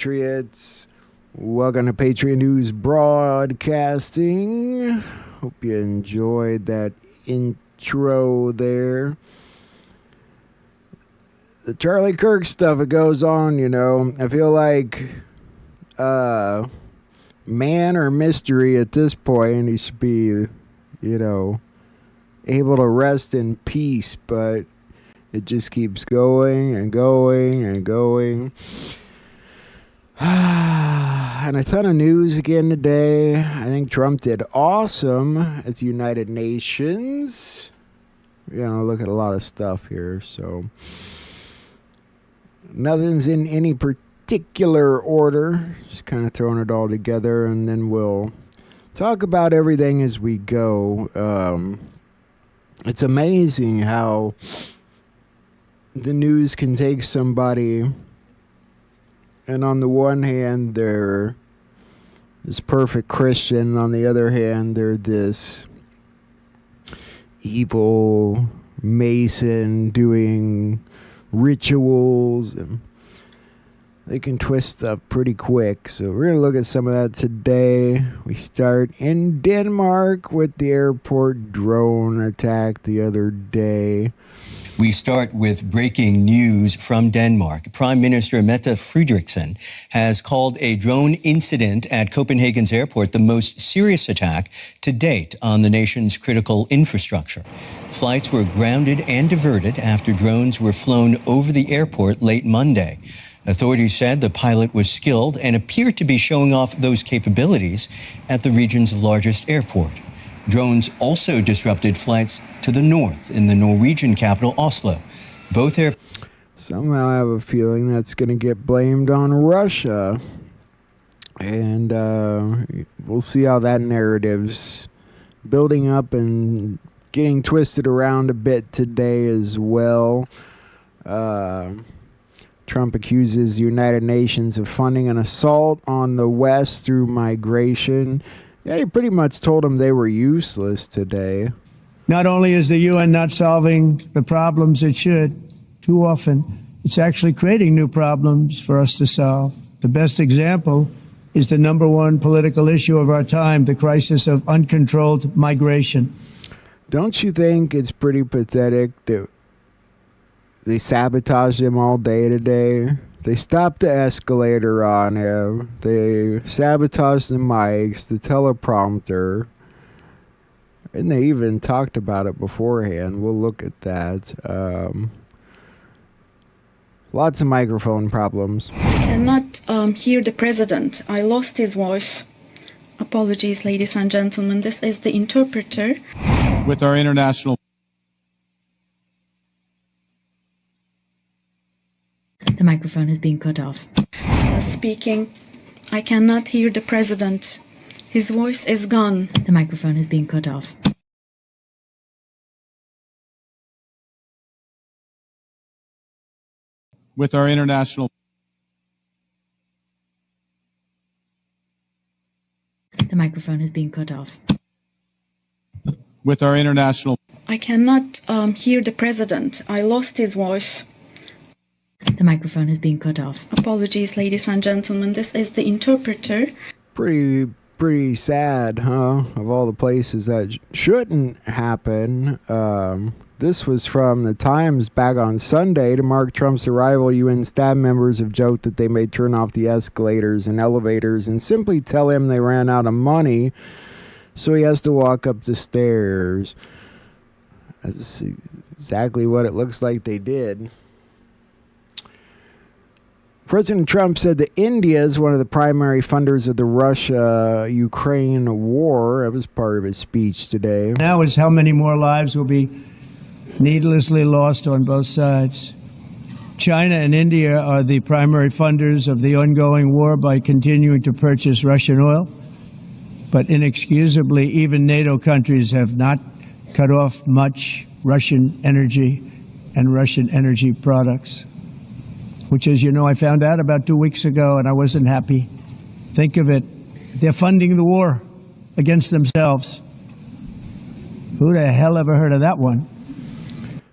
Patriots. Welcome to Patriot News Broadcasting. Hope you enjoyed that intro there. The Charlie Kirk stuff, it goes on, you know. I feel like man or mystery at this point. He should be, you know, able to rest in peace, but it just keeps going and going and going. And a ton of news again today. I think Trump did awesome at the United Nations. You know, look at a lot of stuff here, so nothing's in any particular order. Just kind of throwing it all together, and then we'll talk about everything as we go. It's amazing how the news can take somebody, and on the one hand, they're this perfect Christian. On the other hand, they're this evil Mason doing rituals, and they can twist stuff pretty quick. So we're going to look at some of that today. We start in Denmark with the airport drone attack the other day. We start with breaking news from Denmark. Prime Minister Mette Frederiksen has called a drone incident at Copenhagen's airport the most serious attack to date on the nation's critical infrastructure. Flights were grounded and diverted after drones were flown over the airport late Monday. Authorities said the pilot was skilled and appeared to be showing off those capabilities at the region's largest airport. Drones also disrupted flights to the north in the Norwegian capital, Oslo. Both Somehow I have a feeling that's going to get blamed on Russia. And we'll see how that narrative's building up and getting twisted around a bit today as well. Trump accuses the United Nations of funding an assault on the West through migration. Yeah, he pretty much told them they were useless today. Not only is the UN not solving the problems it should, too often, it's actually creating new problems for us to solve. The best example is the number one political issue of our time, the crisis of uncontrolled migration. Don't you think it's pretty pathetic that they sabotaged him all day today? They stopped the escalator on him. They sabotaged the mics, the teleprompter. And they even talked about it beforehand. We'll look at that. Lots of microphone problems. I cannot hear the president. I lost his voice. Apologies, ladies and gentlemen. This is the interpreter. With our international... The microphone is being cut off. Speaking. I cannot hear the president. His voice is gone. The microphone is being cut off. With our international... The microphone is being cut off. With our international... I cannot hear the president. I lost his voice. The microphone is being cut off. Apologies, ladies and gentlemen. This is the interpreter. Pretty sad, huh? Of all the places that shouldn't happen. This was from the Times back on Sunday. To mark Trump's arrival, UN staff members have joked that they may turn off the escalators and elevators and simply tell him they ran out of money, so he has to walk up the stairs. That's exactly what it looks like they did. President Trump said that India is one of the primary funders of the Russia-Ukraine war. That was part of his speech today. Now is how many more lives will be needlessly lost on both sides. China and India are the primary funders of the ongoing war by continuing to purchase Russian oil. But inexcusably, even NATO countries have not cut off much Russian energy and Russian energy products, which, as you know, I found out about 2 weeks ago, and I wasn't happy. Think of it. They're funding the war against themselves. Who the hell ever heard of that one?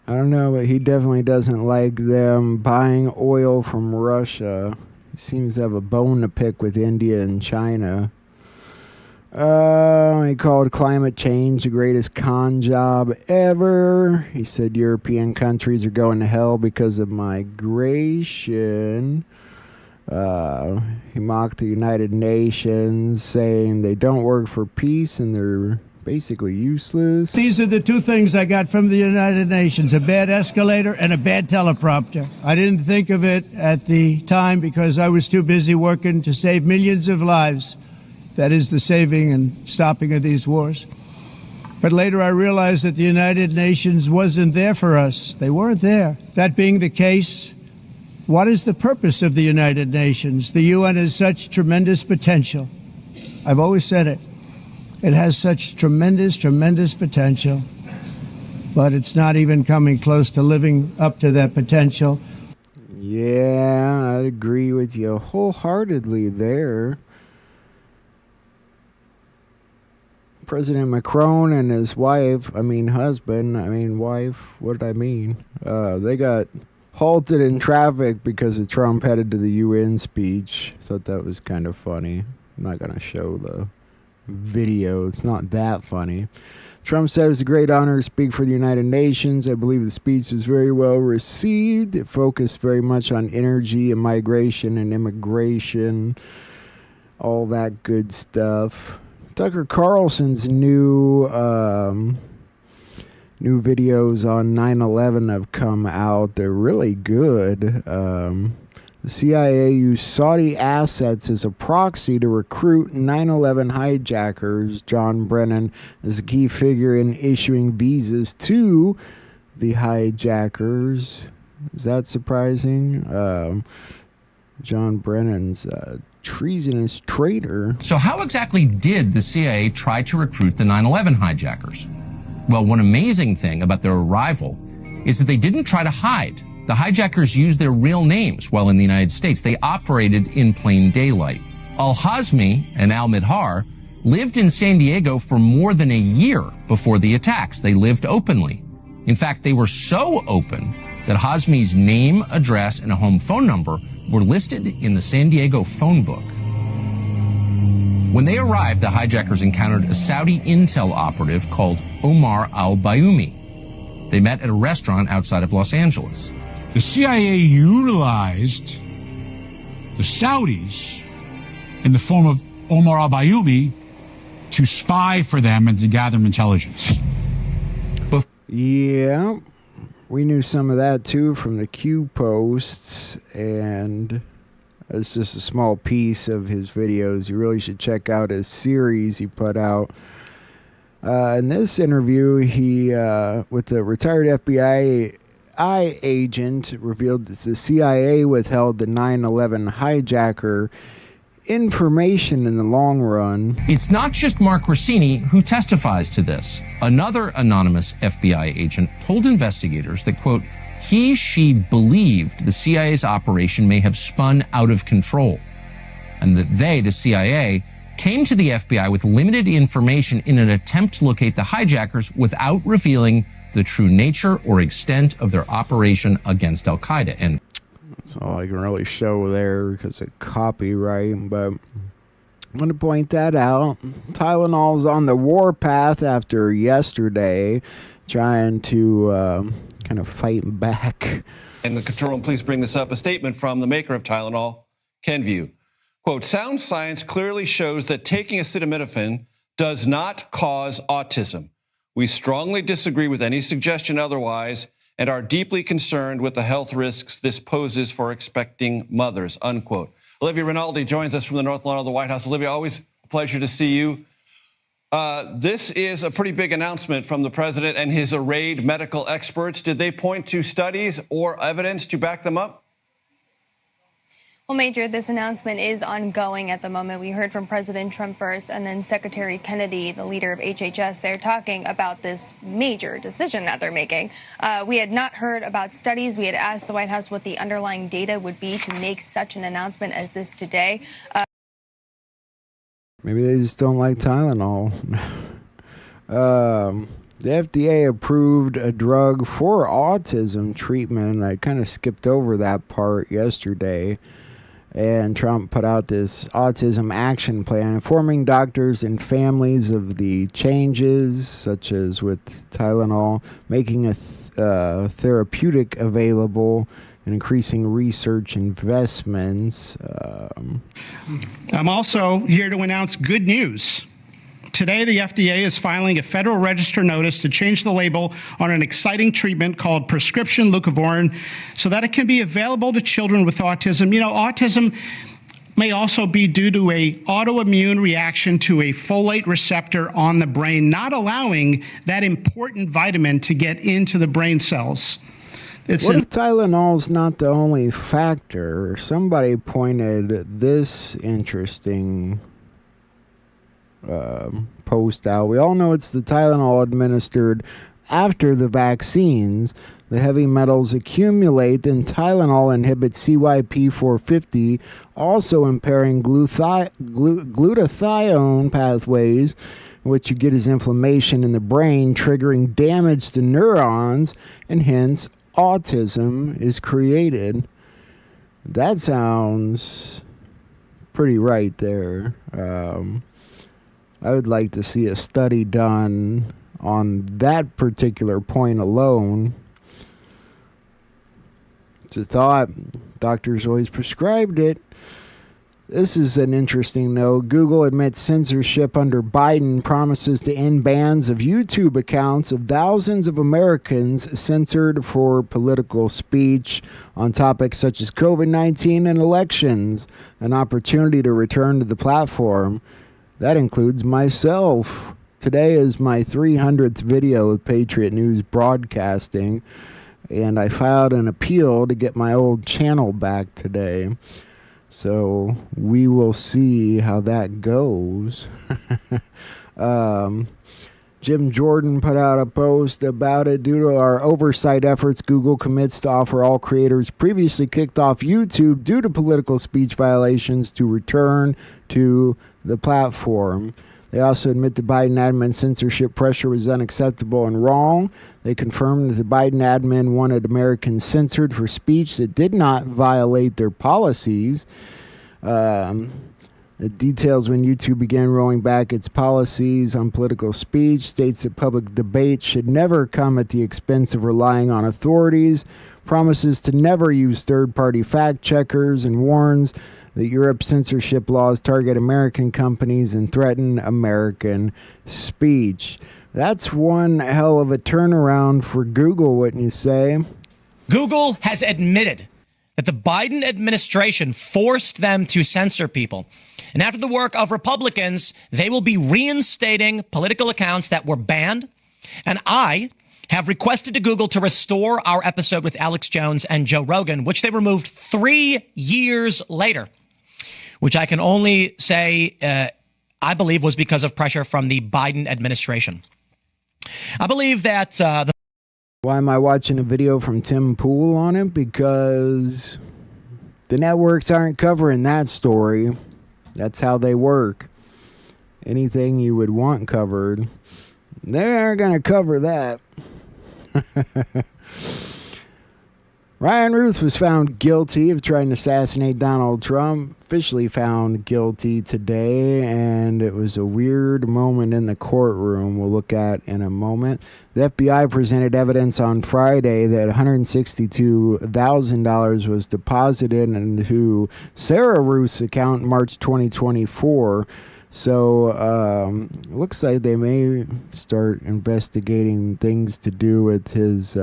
I don't know, but he definitely doesn't like them buying oil from Russia. He seems to have a bone to pick with India and China. He called climate change the greatest con job ever. He said European countries are going to hell because of migration. He mocked the United Nations, saying they don't work for peace and they're basically useless. These are the two things I got from the United Nations, a bad escalator and a bad teleprompter. I didn't think of it at the time because I was too busy working to save millions of lives. That is the saving and stopping of these wars. But later I realized that the United Nations wasn't there for us. They weren't there. That being the case, what is the purpose of the United Nations? The UN has such tremendous potential. I've always said it. It has such tremendous, tremendous potential, but it's not even coming close to living up to that potential. Yeah, I'd agree with you wholeheartedly there. President Macron and his wife, wife, what did I mean? They got halted in traffic because of Trump headed to the UN speech. Thought that was kind of funny. I'm not going to show the video. It's not that funny. Trump said it's a great honor to speak for the United Nations. I believe the speech was very well received. It focused very much on energy and migration and immigration, all that good stuff. Tucker Carlson's new videos on 9/11 have come out. They're really good. The CIA used Saudi assets as a proxy to recruit 9/11 hijackers. John Brennan is a key figure in issuing visas to the hijackers. Is that surprising? John Brennan's treasonous traitor. So how exactly did the CIA try to recruit the 9/11 hijackers? Well, one amazing thing about their arrival is that they didn't try to hide. The hijackers used their real names while in the United States. They operated in plain daylight. Al-Hazmi and Al-Midhar lived in San Diego for more than a year before the attacks. They lived openly. In fact, they were so open that Hazmi's name, address, and a home phone number were listed in the San Diego phone book. When they arrived, the hijackers encountered a Saudi intel operative called Omar al-Bayoumi. They met at a restaurant outside of Los Angeles. The CIA utilized the Saudis in the form of Omar al-Bayoumi to spy for them and to gather intelligence. Yeah, we knew some of that too from the Q posts, and it's just a small piece of his videos. You really should check out his series he put out. In this interview, he with the retired FBI agent revealed that the CIA withheld the 9/11 hijacker information in the long run. It's not just Mark Rossini who testifies to this. Another anonymous FBI agent told investigators that, quote, she believed the CIA's operation may have spun out of control, and that they, the CIA, came to the FBI with limited information in an attempt to locate the hijackers without revealing the true nature or extent of their operation against al-Qaeda. And that's all I can really show there because of copyright, but I'm going to point that out. Tylenol's on the warpath after yesterday, trying to kind of fight back. And the control room, please bring this up. A statement from the maker of Tylenol, Kenvue. Quote, sound science clearly shows that taking acetaminophen does not cause autism. We strongly disagree with any suggestion otherwise and are deeply concerned with the health risks this poses for expecting mothers, unquote. Olivia Rinaldi joins us from the North Lawn of the White House. Olivia, always a pleasure to see you. This is a pretty big announcement from the president and his arrayed medical experts. Did they point to studies or evidence to back them up? Well, Major, this announcement is ongoing at the moment. We heard from President Trump first and then Secretary Kennedy, the leader of HHS. They're talking about this major decision that they're making. We had not heard about studies. We had asked the White House what the underlying data would be to make such an announcement as this today. Maybe they just don't like Tylenol. The FDA approved a drug for autism treatment. I kind of skipped over that part yesterday. And Trump put out this autism action plan, informing doctors and families of the changes, such as with Tylenol, making a therapeutic available, and increasing research investments. I'm also here to announce good news. Today, the FDA is filing a Federal Register notice to change the label on an exciting treatment called prescription leucovorin so that it can be available to children with autism. You know, autism may also be due to an autoimmune reaction to a folate receptor on the brain, not allowing that important vitamin to get into the brain cells. What if Tylenol's not the only factor? Somebody pointed this interesting post out. We all know it's the Tylenol administered after the vaccines. The heavy metals accumulate, then Tylenol inhibits CYP450, also impairing glutathione pathways. What you get is inflammation in the brain, triggering damage to neurons, and hence autism is created. That sounds pretty right there. I would like to see a study done on that particular point alone. It's a thought. Doctors always prescribed it. This is an interesting note. Google admits censorship under Biden, promises to end bans of YouTube accounts of thousands of Americans censored for political speech on topics such as COVID-19 and elections. An opportunity to return to the platform. That includes myself. Today is my 300th video with Patriot News Broadcasting, and I filed an appeal to get my old channel back today. So we will see how that goes. Jim Jordan put out a post about it. Due to our oversight efforts, Google commits to offer all creators previously kicked off YouTube due to political speech violations to return to the platform. They also admit the Biden admin censorship pressure was unacceptable and wrong. They confirmed that the Biden admin wanted Americans censored for speech that did not violate their policies. It details when YouTube began rolling back its policies on political speech, states that public debate should never come at the expense of relying on authorities, promises to never use third-party fact-checkers, and warns that Europe's censorship laws target American companies and threaten American speech. That's one hell of a turnaround for Google, wouldn't you say? Google has admitted that the Biden administration forced them to censor people. And after the work of Republicans, they will be reinstating political accounts that were banned. And I have requested to Google to restore our episode with Alex Jones and Joe Rogan, which they removed 3 years later, which I can only say I believe was because of pressure from the Biden administration. I believe that Why am I watching a video from Tim Pool on it? Because the networks aren't covering that story. That's how they work. Anything you would want covered, they aren't going to cover that. Ryan Ruth was found guilty of trying to assassinate Donald Trump, officially found guilty today, and it was a weird moment in the courtroom we'll look at in a moment. The FBI presented evidence on Friday that $162,000 was deposited into Sarah Ruth's account in March 2024. So it looks like they may start investigating things to do with his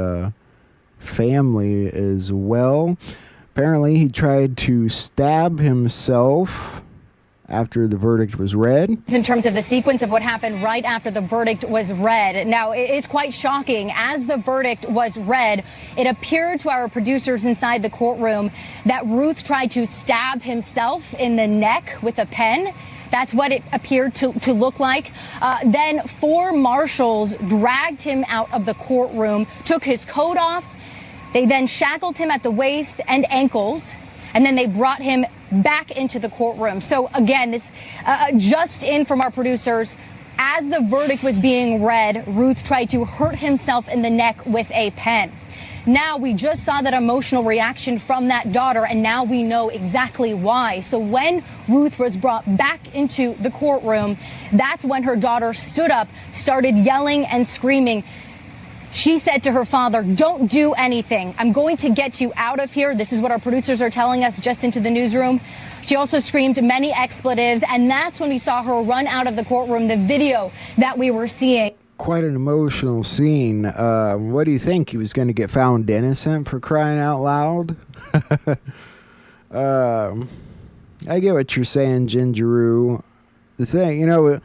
family as well. Apparently, he tried to stab himself after the verdict was read. In terms of the sequence of what happened right after the verdict was read. Now, it is quite shocking. As the verdict was read, it appeared to our producers inside the courtroom that Ruth tried to stab himself in the neck with a pen. That's what it appeared to look like. Then 4 marshals dragged him out of the courtroom, took his coat off. They then shackled him at the waist and ankles, and then they brought him back into the courtroom. So again, this just in from our producers, as the verdict was being read, Ruth tried to hurt himself in the neck with a pen. Now we just saw that emotional reaction from that daughter, and now we know exactly why. So when Ruth was brought back into the courtroom, that's when her daughter stood up, started yelling and screaming. She said to her father, "Don't do anything. I'm going to get you out of here." This is what our producers are telling us just into the newsroom. She also screamed many expletives, and that's when we saw her run out of the courtroom, the video that we were seeing. Quite an emotional scene. What do you think? He was going to get found innocent, for crying out loud? I get what you're saying, Gingeroo. The thing,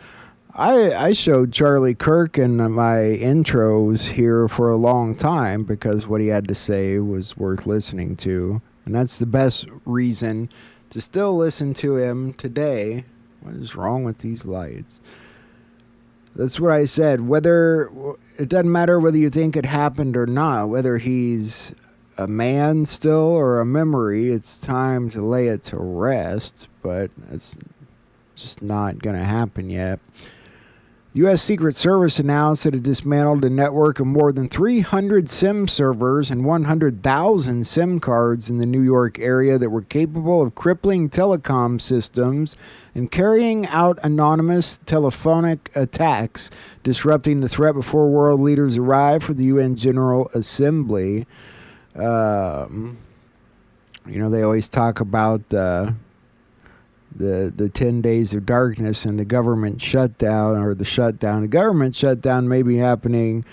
I showed Charlie Kirk in my intros here for a long time because what he had to say was worth listening to. And that's the best reason to still listen to him today. What is wrong with these lights? That's what I said. It doesn't matter whether you think it happened or not, whether he's a man still or a memory, it's time to lay it to rest, but it's just not going to happen yet. U.S. Secret Service announced that it dismantled a network of more than 300 SIM servers and 100,000 SIM cards in the New York area that were capable of crippling telecom systems and carrying out anonymous telephonic attacks, disrupting the threat before world leaders arrived for the UN General Assembly. They always talk about the 10 days of darkness and the government shutdown, or the shutdown. The government shutdown may be happening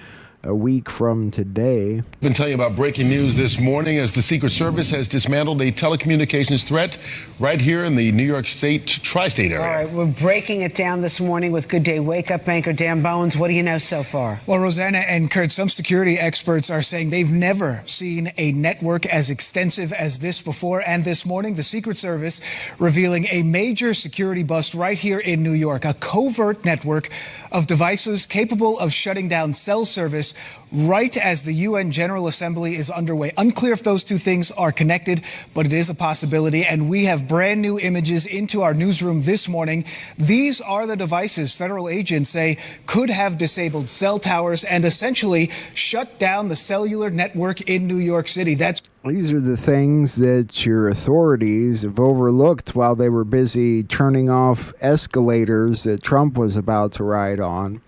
a week from today. I've been telling you about breaking news this morning as the Secret Service has dismantled a telecommunications threat right here in the New York State tri-state area. All right, we're breaking it down this morning with Good Day Wake Up anchor Dan Bowens. What do you know so far? Well, Rosanna and Kurt, some security experts are saying they've never seen a network as extensive as this before. And this morning, the Secret Service revealing a major security bust right here in New York, a covert network of devices capable of shutting down cell service right as the UN General Assembly is underway. Unclear if those two things are connected, but it is a possibility. And we have brand new images into our newsroom this morning. These are the devices federal agents say could have disabled cell towers and essentially shut down the cellular network in New York City. These are the things that your authorities have overlooked while they were busy turning off escalators that Trump was about to ride on.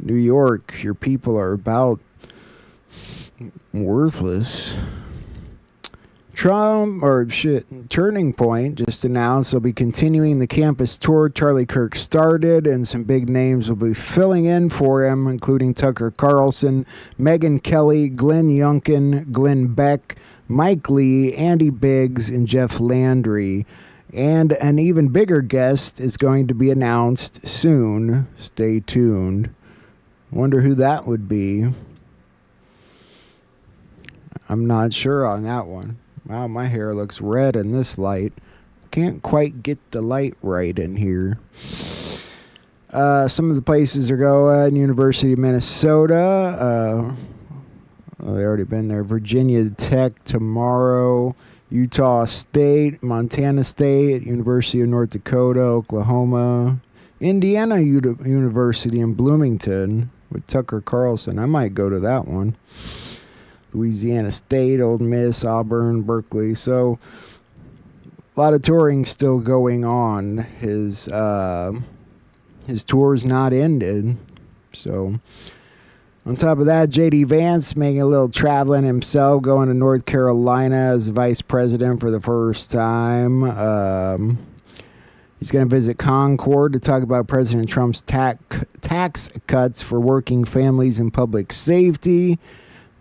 New York, your people are about worthless. Turning Point just announced they'll be continuing the campus tour Charlie Kirk started, and some big names will be filling in for him, including Tucker Carlson, Megyn Kelly, Glenn Youngkin, Glenn Beck, Mike Lee, Andy Biggs, and Jeff Landry. And an even bigger guest is going to be announced soon. Stay tuned. Wonder who that would be. I'm not sure on that one. Wow, my hair looks red in this light. Can't quite get the light right in here. Some of the places are going: University of Minnesota. They've already been there. Virginia Tech tomorrow. Utah State, Montana State, University of North Dakota, Oklahoma, Indiana University in Bloomington with Tucker Carlson. I might go to that one. Louisiana State, Ole Miss, Auburn, Berkeley. So a lot of touring still going on. His tour's not ended. So on top of that, J.D. Vance making a little traveling himself, going to North Carolina as the vice president for the first time. He's going to visit Concord to talk about President Trump's tax cuts for working families and public safety.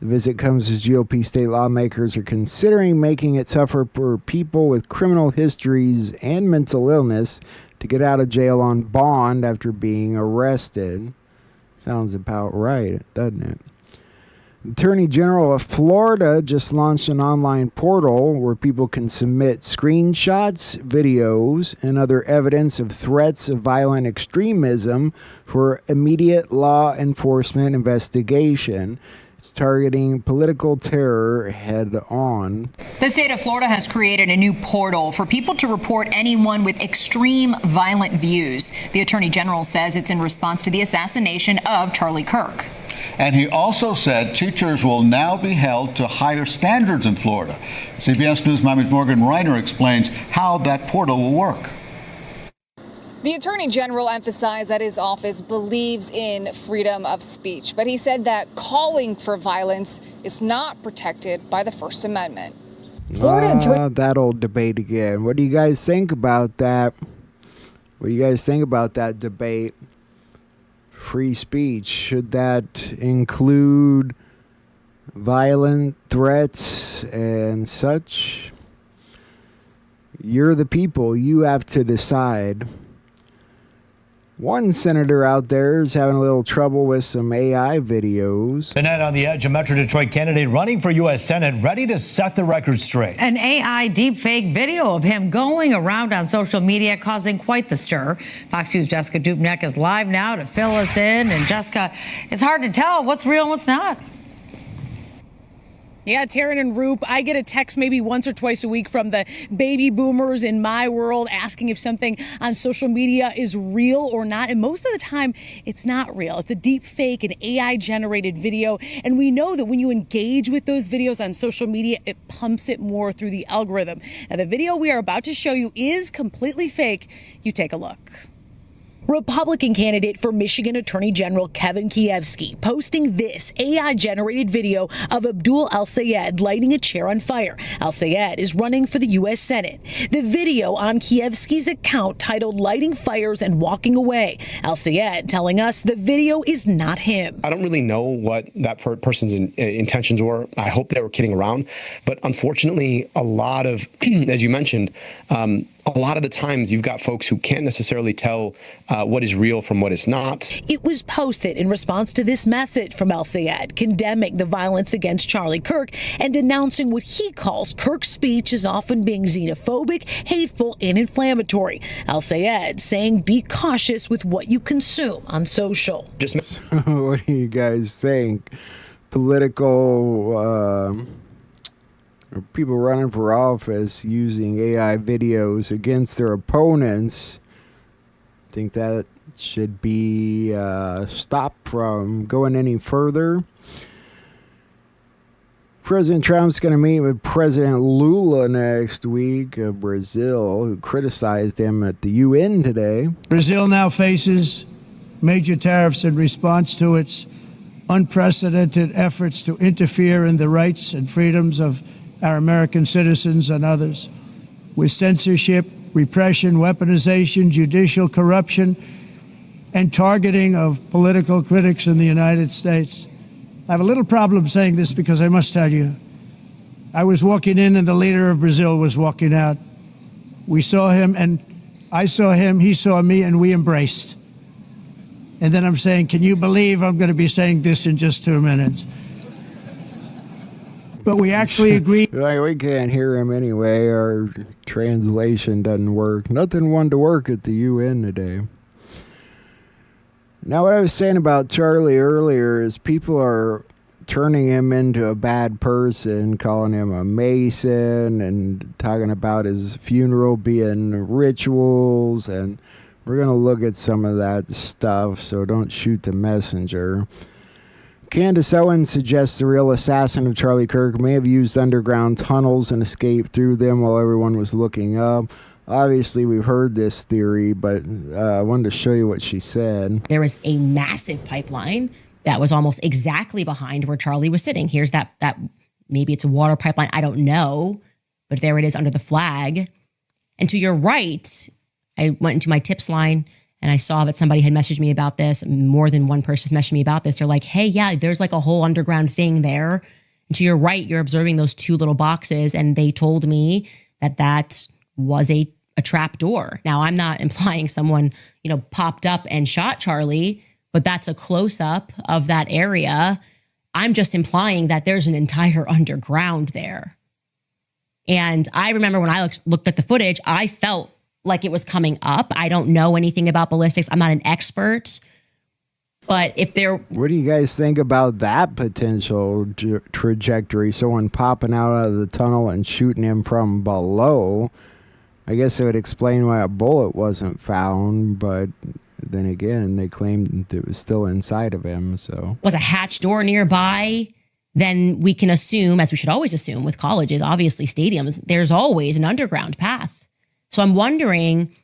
The visit comes as GOP state lawmakers are considering making it tougher for people with criminal histories and mental illness to get out of jail on bond after being arrested. Sounds about right, doesn't it? The Attorney General of Florida just launched an online portal where people can submit screenshots, videos, and other evidence of threats of violent extremism for immediate law enforcement investigation. It's targeting political terror head on. The state of Florida has created a new portal for people to report anyone with extreme violent views. The Attorney General says it's in response to the assassination of Charlie Kirk. And he also said teachers will now be held to higher standards in Florida. CBS News Miami's Morgan Reiner explains how that portal will work. The Attorney General emphasized that his office believes in freedom of speech, but he said that calling for violence is not protected by the First Amendment. That old debate again. What do you guys think about that? What do you guys think about that debate? Free speech, should that include violent threats and such? You're the people. You have to decide. One senator out there is having a little trouble with some AI videos. Tonight on the Edge, a Metro Detroit candidate running for U.S. Senate ready to set the record straight. An AI deepfake video of him going around on social media causing quite the stir. Fox News' Jessica Dubnik is live now to fill us in. And Jessica, it's hard to tell what's real and what's not. Yeah, Taryn and Roop, I get a text maybe once or twice a week from the baby boomers in my world asking if something on social media is real or not. And most of the time, it's not real. It's a deep fake, an AI-generated video. And we know that when you engage with those videos on social media, it pumps it more through the algorithm. Now, the video we are about to show you is completely fake. You take a look. Republican candidate for Michigan Attorney General Kevin Kievsky posting this AI-generated video of Abdul El-Sayed lighting a chair on fire. El-Sayed is running for the U.S. Senate. The video on Kievsky's account titled Lighting Fires and Walking Away. El-Sayed telling us the video is not him. I don't really know what that person's intentions were. I hope they were kidding around. But unfortunately, a lot of, as you mentioned, a lot of the times you've got folks who can't necessarily tell what is real from what is not. It was posted in response to this message from El-Sayed condemning the violence against Charlie Kirk and denouncing what he calls Kirk's speech as often being xenophobic, hateful, and inflammatory. El-Sayed saying be cautious with what you consume on social. What do you guys think? Political people running for office using AI videos against their opponents, think that should be stopped from going any further. President Trump's going to meet with President Lula next week of Brazil, who criticized him at the UN today. Brazil now faces major tariffs in response to its unprecedented efforts to interfere in the rights and freedoms of our American citizens and others, with censorship, repression, weaponization, judicial corruption, and targeting of political critics in the United States. I have a little problem saying this because I must tell you, I was walking in and the leader of Brazil was walking out. We saw him and I saw him, he saw me, and we embraced. And then I'm saying, can you believe I'm going to be saying this in just 2 minutes? But we actually agreed. We can't hear him anyway. Our translation doesn't work. Nothing wanted to work at the UN today. Now, what I was saying about Charlie earlier is people are turning him into a bad person, calling him a Mason and talking about his funeral being rituals. And we're going to look at some of that stuff, so don't shoot the messenger. Candace Owens suggests the real assassin of Charlie Kirk may have used underground tunnels and escaped through them while everyone was looking up. Obviously, we've heard this theory, but I wanted to show you what she said. There was a massive pipeline that was almost exactly behind where Charlie was sitting. Here's that maybe it's a water pipeline. I don't know, but there it is under the flag. And to your right, I went into my tips line and I saw that somebody had messaged me about this. More than one person messaged me about this. They're like, hey, yeah, there's like a whole underground thing there. And to your right, you're observing those two little boxes. And they told me that was a trap door. Now, I'm not implying someone, popped up and shot Charlie, but that's a close up of that area. I'm just implying that there's an entire underground there. And I remember when I looked at the footage, I felt like it was coming up. I don't know anything about ballistics. I'm not an expert. But if there... What do you guys think about that potential trajectory? Someone popping out of the tunnel and shooting him from below. I guess it would explain why a bullet wasn't found, but then again, they claimed it was still inside of him. So Was a hatch door nearby? Then we can assume, as we should always assume with colleges, obviously stadiums, there's always an underground path. So I'm wondering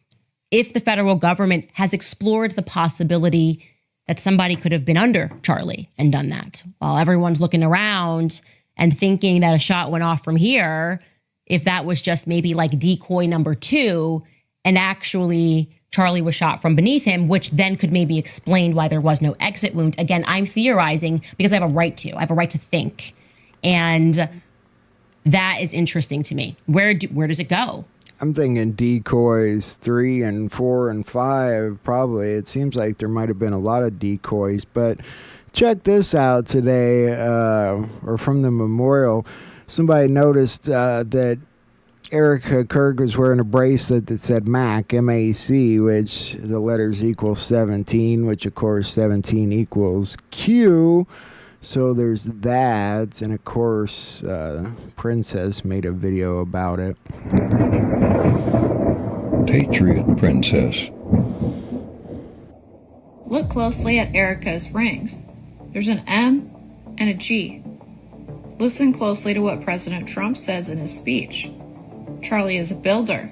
if the federal government has explored the possibility that somebody could have been under Charlie and done that while everyone's looking around and thinking that a shot went off from here, if that was just maybe like decoy number 2 and actually Charlie was shot from beneath him, which then could maybe explain why there was no exit wound. Again, I'm theorizing because I have a right to. I have a right to think. And that is interesting to me. Where does it go? I'm thinking decoys 3 and 4 and 5, probably. It seems like there might have been a lot of decoys. But check this out today, or from the memorial. Somebody noticed that Erica Kirk was wearing a bracelet that said MAC, M-A-C, which the letters equal 17, which of course 17 equals Q. So there's that. And of course, Princess made a video about it. Patriot Princess. Look closely at Erica's rings. There's an M and a G. Listen closely to what President Trump says in his speech. Charlie is a builder.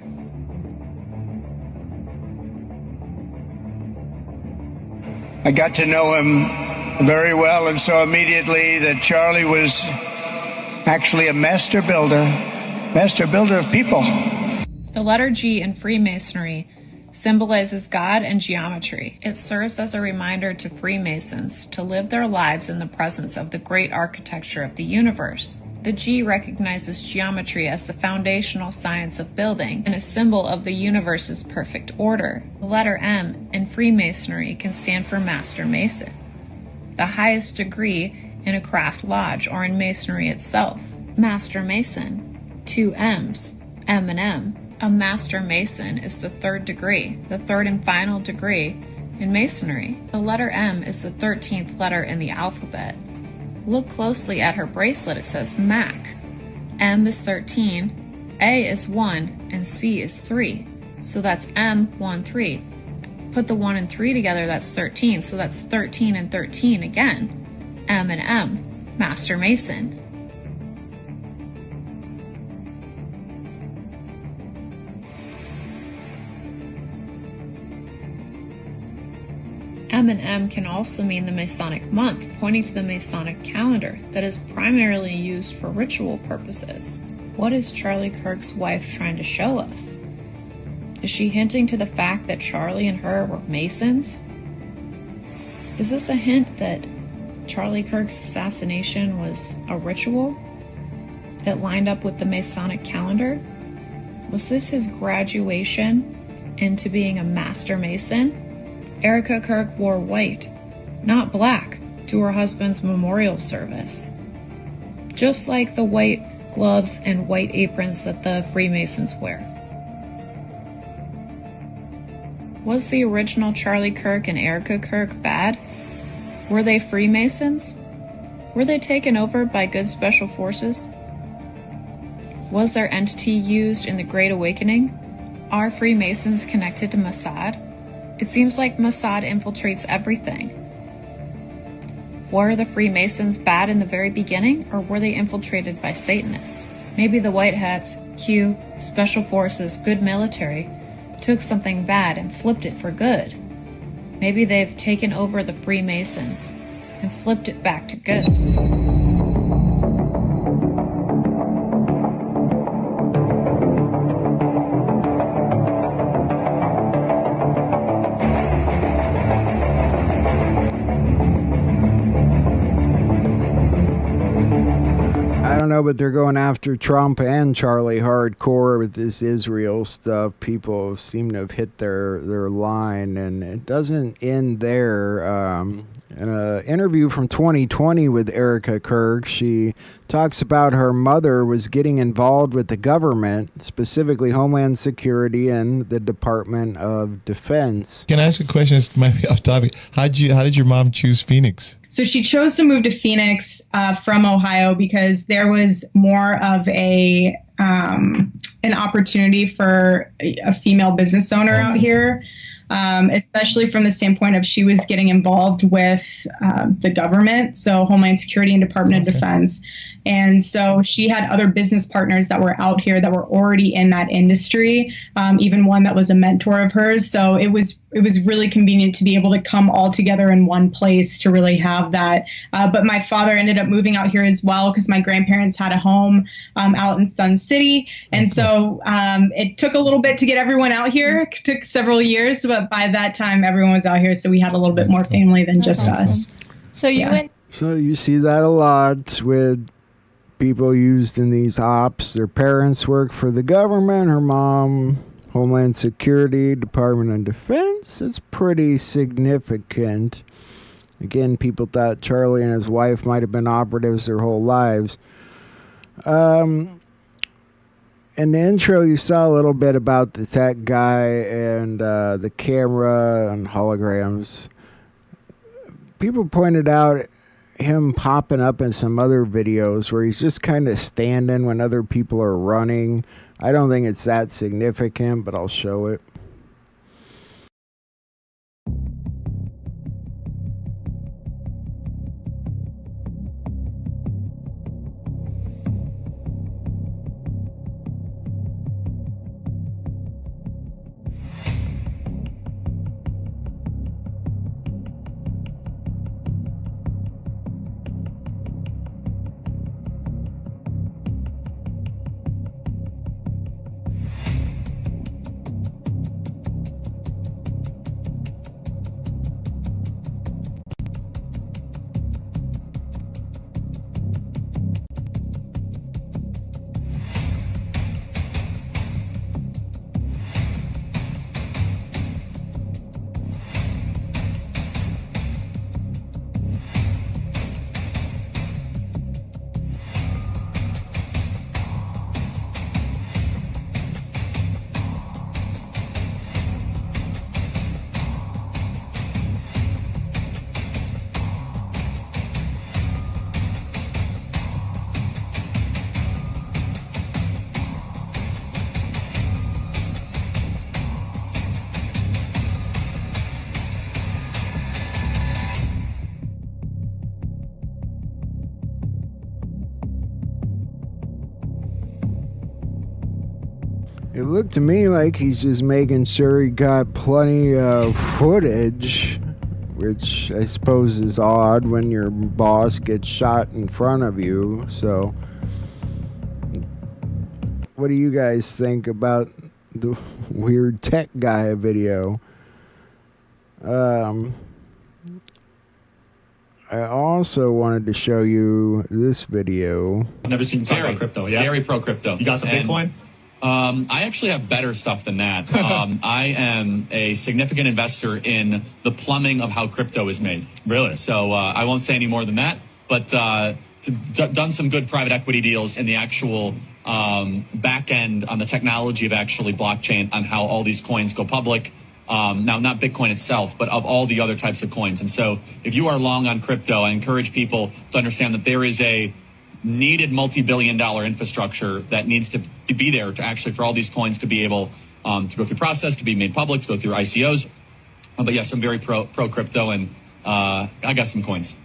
I got to know him very well and saw immediately that Charlie was actually a master builder of people. The letter G in Freemasonry symbolizes God and geometry. It serves as a reminder to Freemasons to live their lives in the presence of the great architecture of the universe. The G recognizes geometry as the foundational science of building and a symbol of the universe's perfect order. The letter M in Freemasonry can stand for Master Mason, the highest degree in a craft lodge or in Masonry itself. Master Mason, 2 M's, M and M. A Master Mason is the 3rd degree, the 3rd and final degree in Masonry. The letter M is the 13th letter in the alphabet. Look closely at her bracelet. It says MAC. M is 13, A is 1, and C is 3. So that's M, 1, 3. Put the 1 and 3 together, that's 13. So that's 13 and 13 again. M and M, Master Mason. M and M can also mean the Masonic month, pointing to the Masonic calendar that is primarily used for ritual purposes. What is Charlie Kirk's wife trying to show us? Is she hinting to the fact that Charlie and her were Masons? Is this a hint that Charlie Kirk's assassination was a ritual that lined up with the Masonic calendar? Was this his graduation into being a Master Mason? Erica Kirk wore white, not black, to her husband's memorial service. Just like the white gloves and white aprons that the Freemasons wear. Was the original Charlie Kirk and Erica Kirk bad? Were they Freemasons? Were they taken over by good special forces? Was their entity used in the Great Awakening? Are Freemasons connected to Mossad? It seems like Mossad infiltrates everything. Were the Freemasons bad in the very beginning, or were they infiltrated by Satanists? Maybe the White Hats, Q, Special Forces, good military, took something bad and flipped it for good. Maybe they've taken over the Freemasons and flipped it back to good. I don't know, but they're going after Trump and Charlie hardcore with this Israel stuff. People seem to have hit their line, and it doesn't end there. In an interview from 2020 with Erica Kirk, she talks about her mother was getting involved with the government, specifically Homeland Security and the Department of Defense. Can I ask a question? This might be off topic. How did your mom choose Phoenix? So she chose to move to Phoenix from Ohio because there was more of an opportunity for a female business owner out here. especially from the standpoint of she was getting involved with the government, so Homeland Security and Department of Defense. And so she had other business partners that were out here that were already in that industry, even one that was a mentor of hers. So it was really convenient to be able to come all together in one place to really have that. But my father ended up moving out here as well because my grandparents had a home out in Sun City. And so it took a little bit to get everyone out here. It took several years, but by that time, everyone was out here. So we had a little bit more family than just us. So you went. So you see that a lot with people used in these ops. Their parents work for the government. Her mom, Homeland Security, Department of Defense. It's pretty significant. Again, people thought Charlie and his wife might have been operatives their whole lives. In the intro, you saw a little bit about the tech guy and the camera and holograms. People pointed out him popping up in some other videos where he's just kind of standing when other people are running. I don't think it's that significant, but I'll show it. It looked to me like he's just making sure he got plenty of footage, which I suppose is odd when your boss gets shot in front of you. So, what do you guys think about the weird tech guy video? I also wanted to show you this video. I've never seen you talk about crypto. Yeah, very pro crypto. You got some Bitcoin? I actually have better stuff than that. I am a significant investor in the plumbing of how crypto is made. Really? So I won't say any more than that, but done some good private equity deals in the actual back end on the technology of actually blockchain on how all these coins go public. Now, not Bitcoin itself, but of all the other types of coins. And so if you are long on crypto, I encourage people to understand that there is a needed multi-billion-dollar infrastructure that needs to be there to actually for all these coins to be able to go through process, to be made public, to go through ICOs. But yes, I'm very pro crypto, and I got some coins.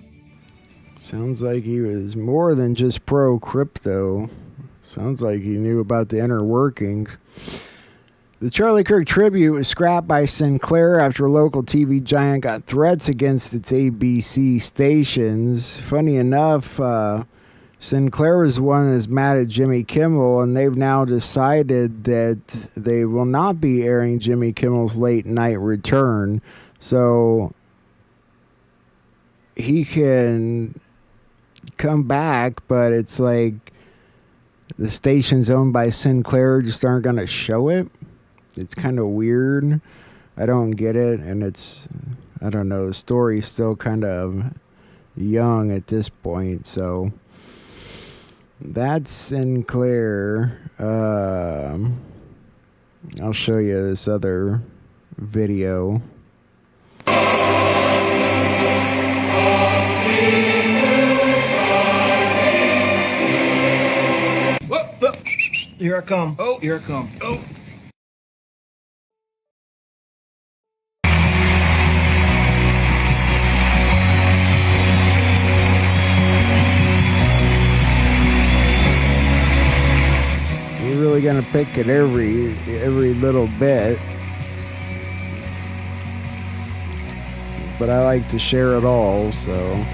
Sounds like he was more than just pro crypto. Sounds like he knew about the inner workings. The Charlie Kirk tribute was scrapped by Sinclair after a local TV giant got threats against its ABC stations. Funny enough, Sinclair was one that's mad at Jimmy Kimmel, and they've now decided that they will not be airing Jimmy Kimmel's late night return. So he can come back, but it's like the stations owned by Sinclair just aren't going to show it. It's kind of weird. I don't get it, and it's, I don't know, the story's still kind of young at this point, so that's Sinclair. I'll show you this other video. Here I come. Oh, here I come. Oh. pick at every little bit. But I like to share it all, so...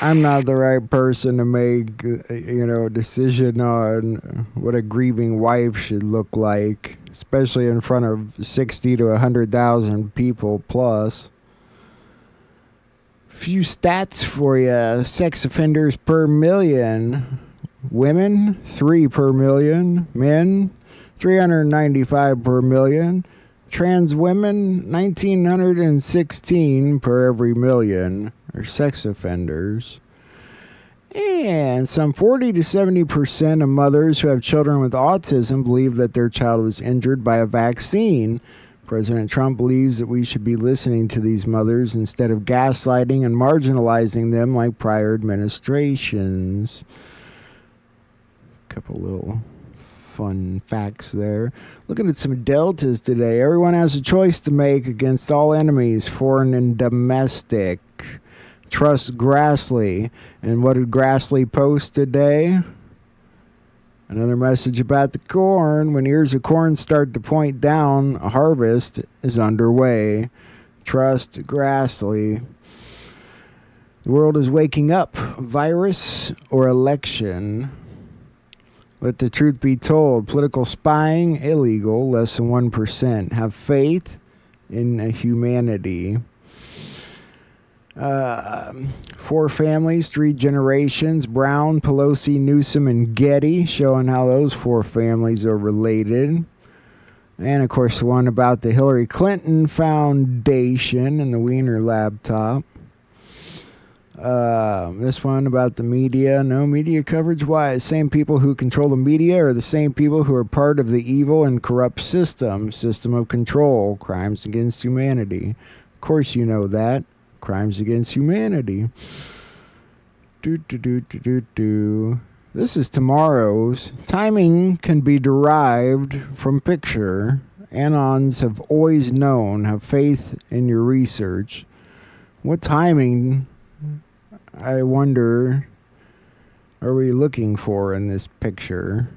I'm not the right person to make, a decision on what a grieving wife should look like, especially in front of 60 to 100,000 people plus. Few stats for you. Sex offenders per million. Women, 3 per million. Men, 395 per million. Trans women, 1,916 per every million. Are sex offenders. And some 40 to 70% of mothers who have children with autism believe that their child was injured by a vaccine. President Trump believes that we should be listening to these mothers instead of gaslighting and marginalizing them like prior administrations. Couple little fun facts there. Looking at some deltas today. Everyone has a choice to make against all enemies, foreign and domestic. Trust Grassley. And what did Grassley post today? Another message about the corn. When ears of corn start to point down, a harvest is underway. Trust Grassley. The world is waking up. Virus or election? Let the truth be told. Political spying, illegal. Less than 1%. Have faith in humanity. 4 families, 3 generations. Brown, Pelosi, Newsom, and Getty, showing how those 4 families are related. And, of course, the one about the Hillary Clinton Foundation and the Wiener laptop. This one about the media. No media coverage. Why? The same people who control the media are the same people who are part of the evil and corrupt system of control. Crimes against humanity. Of course you know that. Crimes against humanity. This is tomorrow's. Timing can be derived from picture. Anons have always known. Have faith in your research. What timing, I wonder, are we looking for in this picture?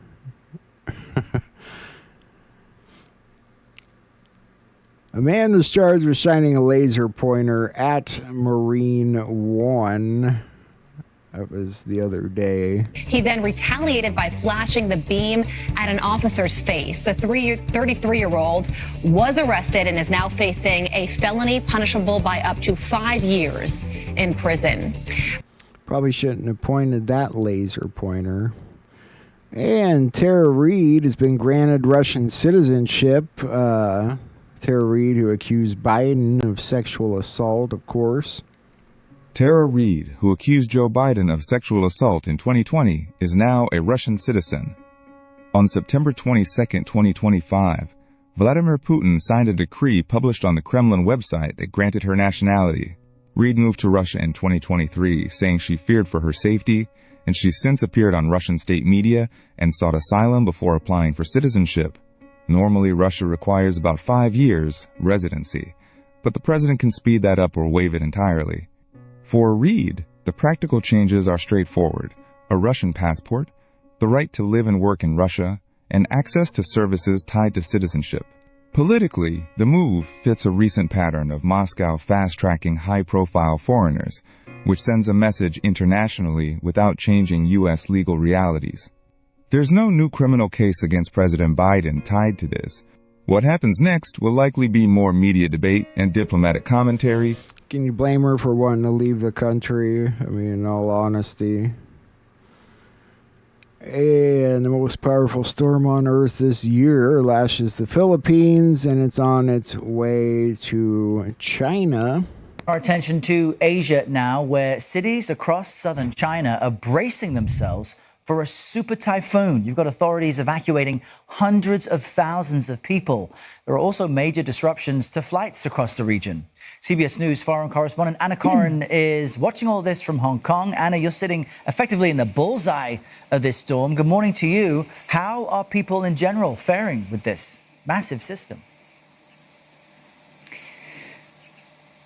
A man was charged with shining a laser pointer at Marine One. That was the other day. He then retaliated by flashing the beam at an officer's face. The 33-year-old was arrested and is now facing a felony punishable by up to 5 years in prison. Probably shouldn't have pointed that laser pointer. And Tara Reid has been granted Russian citizenship. Tara Reid, who accused Biden of sexual assault, of course. Tara Reid, who accused Joe Biden of sexual assault in 2020, is now a Russian citizen. On September 22, 2025, Vladimir Putin signed a decree published on the Kremlin website that granted her nationality. Reid moved to Russia in 2023, saying she feared for her safety, and she's since appeared on Russian state media and sought asylum before applying for citizenship. Normally, Russia requires about 5 years residency, but the president can speed that up or waive it entirely. For Reid, the practical changes are straightforward: a Russian passport, the right to live and work in Russia, and access to services tied to citizenship. Politically, the move fits a recent pattern of Moscow fast-tracking high-profile foreigners, which sends a message internationally without changing U.S. legal realities. There's no new criminal case against President Biden tied to this. What happens next will likely be more media debate and diplomatic commentary. Can you blame her for wanting to leave the country? I mean, in all honesty. And the most powerful storm on Earth this year lashes the Philippines, and it's on its way to China. Our attention to Asia now, where cities across southern China are bracing themselves for a super typhoon. You've got authorities evacuating hundreds of thousands of people. There are also major disruptions to flights across the region. CBS News foreign correspondent Anna Corin is watching all this from Hong Kong. Anna, you're sitting effectively in the bullseye of this storm. Good morning to you. How are people in general faring with this massive system?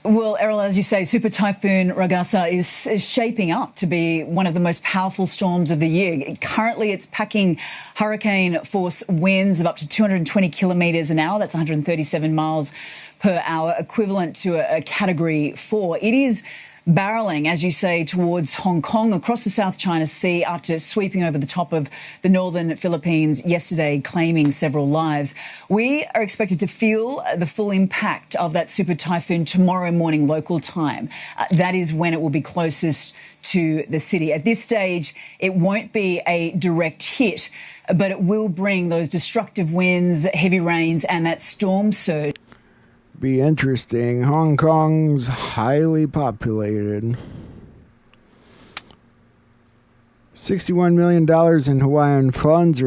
Well, Errol, as you say, Super Typhoon Ragasa is shaping up to be one of the most powerful storms of the year. Currently, it's packing hurricane force winds of up to 220 kilometres an hour. That's 137 miles per hour, equivalent to a Category 4. It is barreling, as you say, towards Hong Kong across the South China Sea after sweeping over the top of the northern Philippines yesterday, claiming several lives. We are expected to feel the full impact of that super typhoon tomorrow morning local time. That is when it will be closest to the city. At this stage, it won't be a direct hit, but it will bring those destructive winds, heavy rains and that storm surge. Be interesting. Hong Kong's highly populated. $61 million in Hawaiian funds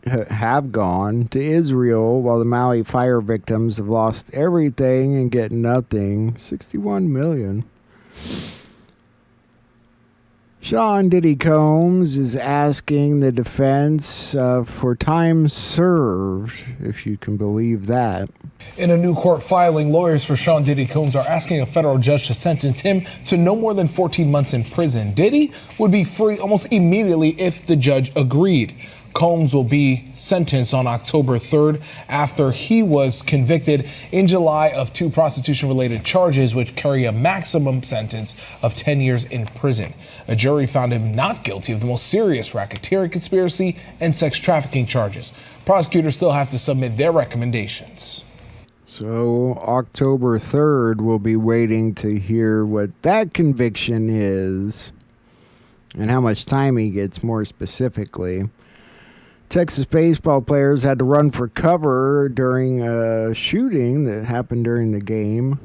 have gone to Israel, while the Maui fire victims have lost everything and get nothing. $61 million. Sean Diddy Combs is asking the defense for time served, if you can believe that. In a new court filing, lawyers for Sean Diddy Combs are asking a federal judge to sentence him to no more than 14 months in prison. Diddy would be free almost immediately if the judge agreed. Combs will be sentenced on October 3rd after he was convicted in July of 2 prostitution-related charges, which carry a maximum sentence of 10 years in prison. A jury found him not guilty of the most serious racketeering conspiracy and sex trafficking charges. Prosecutors still have to submit their recommendations. So October 3rd, we'll be waiting to hear what that conviction is and how much time he gets more specifically. Texas baseball players had to run for cover during a shooting that happened during the game.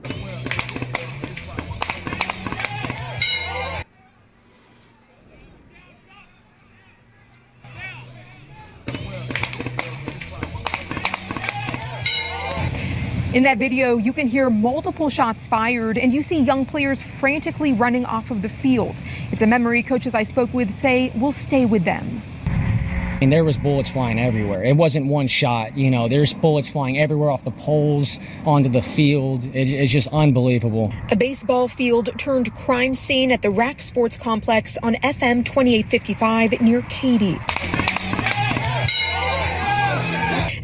In that video, you can hear multiple shots fired, and you see young players frantically running off of the field. It's a memory coaches I spoke with say will stay with them. And there was bullets flying everywhere. It wasn't one shot, there's bullets flying everywhere off the poles, onto the field. It's just unbelievable. A baseball field turned crime scene at the Rack Sports Complex on FM 2855 near Katy.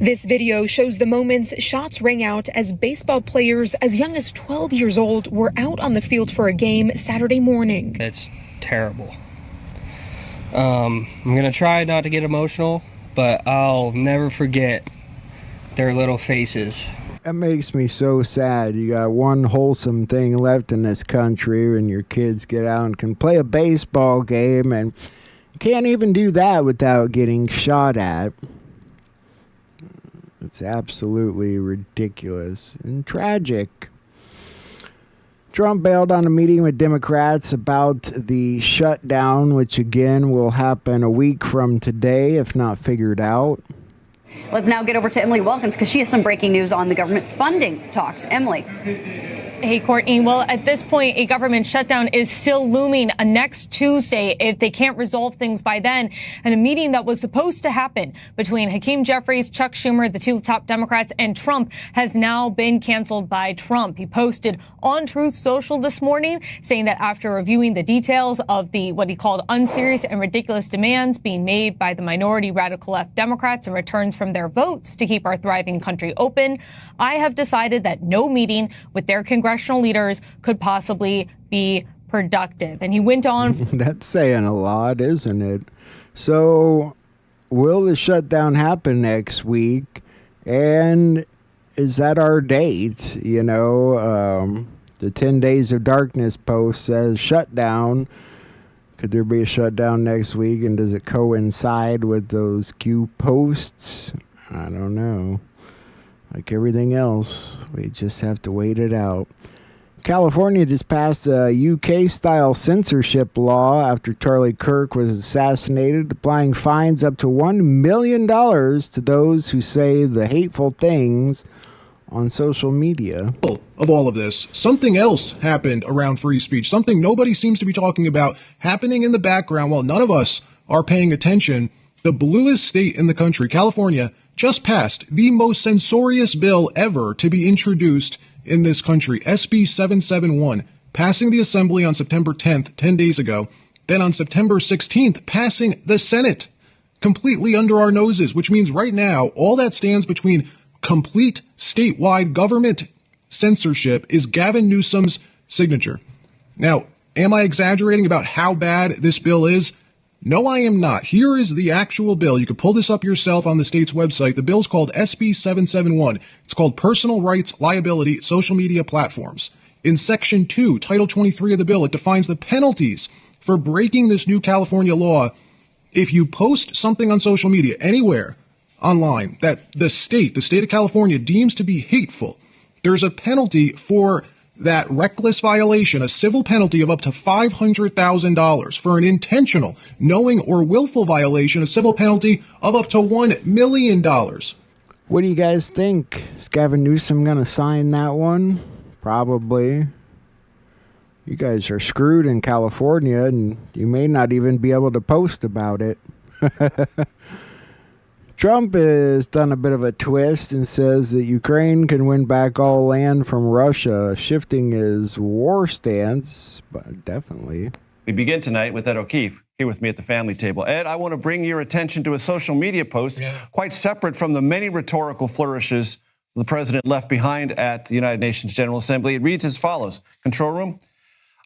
This video shows the moments shots rang out as baseball players as young as 12 years old were out on the field for a game Saturday morning. It's terrible. I'm going to try not to get emotional, but I'll never forget their little faces. That makes me so sad. You got one wholesome thing left in this country, and your kids get out and can play a baseball game, and you can't even do that without getting shot at. It's absolutely ridiculous and tragic. Trump bailed on a meeting with Democrats about the shutdown, which again will happen a week from today, if not figured out. Let's now get over to Emily Wilkins because she has some breaking news on the government funding talks. Emily. Hey, Courtney. Well, at this point, a government shutdown is still looming next Tuesday if they can't resolve things by then. And a meeting that was supposed to happen between Hakeem Jeffries, Chuck Schumer, the 2 top Democrats, and Trump has now been canceled by Trump. He posted on Truth Social this morning saying that after reviewing the details of what he called unserious and ridiculous demands being made by the minority radical left Democrats in returns from their votes to keep our thriving country open, I have decided that no meeting with their congressional leaders could possibly be productive. And he went on. That's saying a lot, isn't it? So, will the shutdown happen next week? And is that our date? You know, the 10 Days of Darkness post says shutdown. Could there be a shutdown next week? And does it coincide with those Q posts? I don't know. Like everything else, we just have to wait it out. California just passed a UK-style censorship law after Charlie Kirk was assassinated, applying fines up to $1 million to those who say the hateful things on social media. Of all of this, something else happened around free speech, something nobody seems to be talking about, happening in the background while none of us are paying attention. The bluest state in the country, California, just passed the most censorious bill ever to be introduced in this country, SB 771, passing the Assembly on September 10th, 10 days ago, then on September 16th, passing the Senate completely under our noses, which means right now, all that stands between complete statewide government censorship is Gavin Newsom's signature. Now, am I exaggerating about how bad this bill is? No, I am not. Here is the actual bill. You can pull this up yourself on the state's website. The bill's called SB 771. It's called Personal Rights Liability Social Media Platforms. In Section 2, Title 23 of the bill, it defines the penalties for breaking this new California law. If you post something on social media anywhere online that the state of California deems to be hateful, there's a penalty for that reckless violation, a civil penalty of up to $500,000. For an intentional, knowing, or willful violation, a civil penalty of up to $1 million. What do you guys think? Is Gavin Newsom going to sign that one? Probably. You guys are screwed in California, and you may not even be able to post about it. Trump has done a bit of a twist and says that Ukraine can win back all land from Russia, shifting his war stance, but definitely. We begin tonight with Ed O'Keefe here with me at the family table. Ed, I want to bring your attention to a social media post quite separate from the many rhetorical flourishes the president left behind at the United Nations General Assembly. It reads as follows. Control room.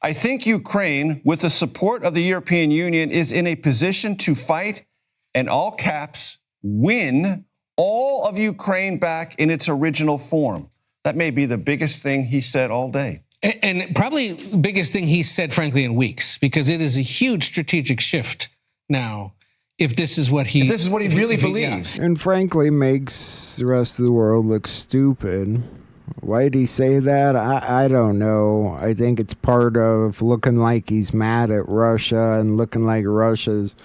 I think Ukraine, with the support of the European Union, is in a position to fight, in all caps, win all of Ukraine back in its original form. That may be the biggest thing he said all day. And probably the biggest thing he said, frankly, in weeks, because it is a huge strategic shift now. If this is what he really believes. And frankly makes the rest of the world look stupid. Why did he say that? I don't know. I think it's part of looking like he's mad at Russia and looking like Russia's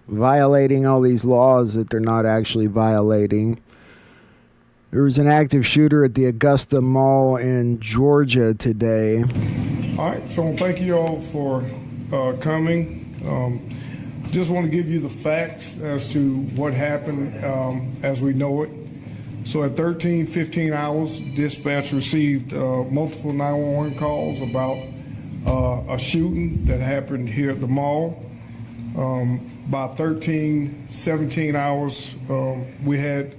violating all these laws that they're not actually violating. There was an active shooter at the Augusta Mall in Georgia today. All right, so thank you all for coming. Just want to give you the facts as to what happened as we know it. So at 13:15 hours, dispatch received multiple 911 calls about a shooting that happened here at the mall. By 13:17 hours, we had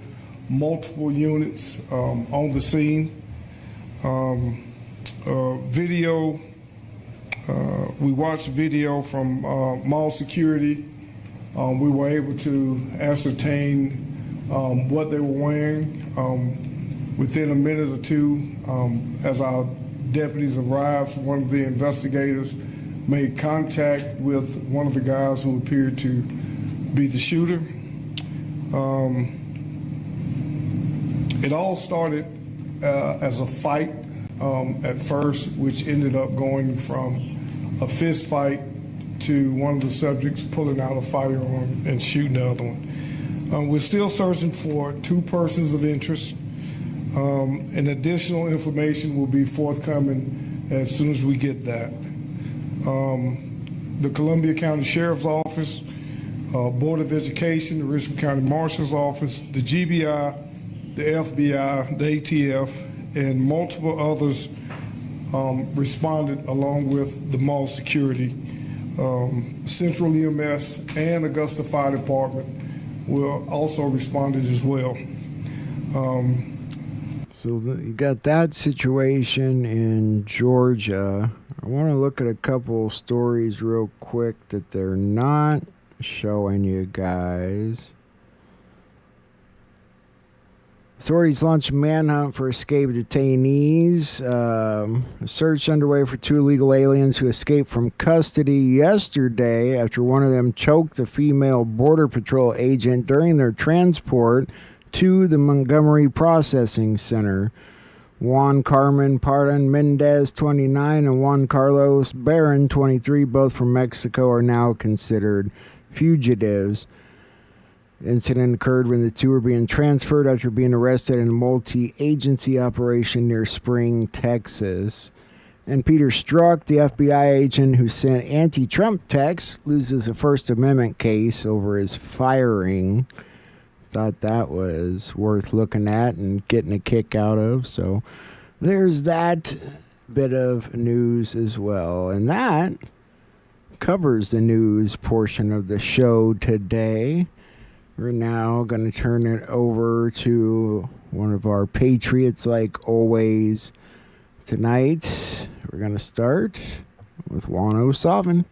multiple units on the scene. Video, we watched video from mall security. We were able to ascertain what they were wearing within a minute or two. As our deputies arrived, one of the investigators made contact with one of the guys who appeared to be the shooter. It all started as a fight at first, which ended up going from a fist fight to one of the subjects pulling out a firearm and shooting the other one. We're still searching for 2 persons of interest, and additional information will be forthcoming as soon as we get that. The Columbia County Sheriff's Office, Board of Education, the Richmond County Marshal's Office, the GBI, the FBI, the ATF, and multiple others responded along with the mall security. Central EMS and Augusta Fire Department will also responded as well. So you got that situation in Georgia. I want to look at a couple stories real quick that they're not showing you guys. Authorities launched a manhunt for escaped detainees. A search underway for 2 illegal aliens who escaped from custody yesterday after one of them choked a female Border Patrol agent during their transport to the Montgomery Processing Center. Juan Carmen Pardon Mendez, 29, and Juan Carlos Barron, 23, both from Mexico, are now considered fugitives. The incident occurred when the 2 were being transferred after being arrested in a multi-agency operation near Spring, Texas. And Peter Strzok, the FBI agent who sent anti-Trump texts, loses a First Amendment case over his firing. Thought that was worth looking at and getting a kick out of. So there's that bit of news as well. And that covers the news portion of the show today. We're now going to turn it over to one of our patriots, like always. Tonight, we're going to start with Juan O'Sullivan.